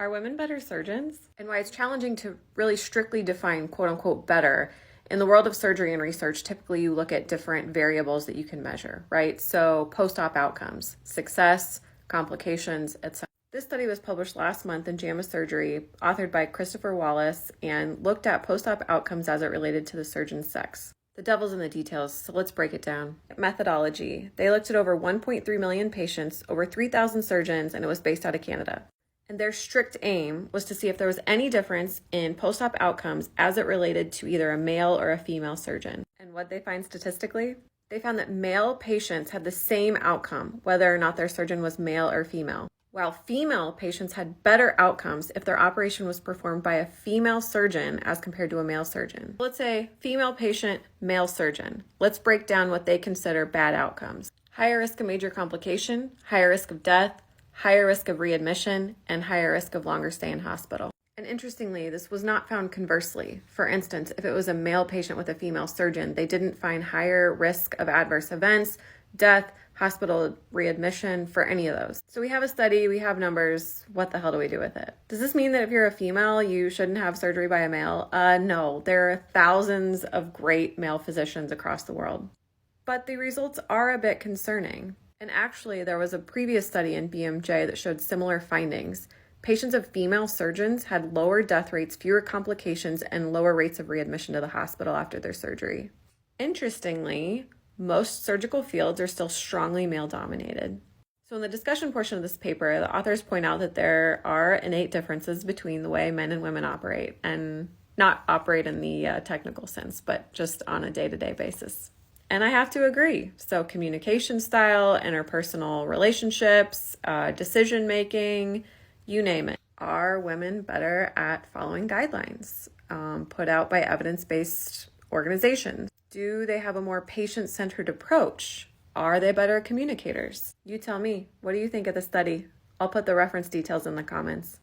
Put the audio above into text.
Are women better surgeons? And why it's challenging to really strictly define quote unquote better. In the world of surgery and research, typically you look at different variables that you can measure, right? So post-op outcomes, success, complications, etc. This study was published last month in JAMA Surgery, authored by Christopher Wallace, and looked at post-op outcomes as it related to the surgeon's sex. The devil's in the details, so let's break it down. Methodology. They looked at over 1.3 million patients, over 3,000 surgeons, and it was based out of Canada. And their strict aim was to see if there was any difference in post-op outcomes as it related to either a male or a female surgeon. And what they find statistically? They found that male patients had the same outcome, whether or not their surgeon was male or female, while female patients had better outcomes if their operation was performed by a female surgeon as compared to a male surgeon. Let's say female patient, male surgeon. Let's break down what they consider bad outcomes. Higher risk of major complication, higher risk of death, higher risk of readmission, and higher risk of longer stay in hospital. And interestingly, this was not found conversely. For instance, if it was a male patient with a female surgeon, they didn't find higher risk of adverse events, death, hospital readmission for any of those. So we have a study, we have numbers. What the hell do we do with it? Does this mean that if you're a female, you shouldn't have surgery by a male? No, there are thousands of great male physicians across the world. But the results are a bit concerning. And actually, there was a previous study in BMJ that showed similar findings. Patients of female surgeons had lower death rates, fewer complications, and lower rates of readmission to the hospital after their surgery. Interestingly, most surgical fields are still strongly male-dominated. So in the discussion portion of this paper, the authors point out that there are innate differences between the way men and women operate, and not operate in the technical sense, but just on a day-to-day basis. And I have to agree. So communication style, interpersonal relationships, decision-making, you name it. Are women better at following guidelines put out by evidence-based organizations? Do they have a more patient-centered approach? Are they better communicators? You tell me. What do you think of the study? I'll put the reference details in the comments.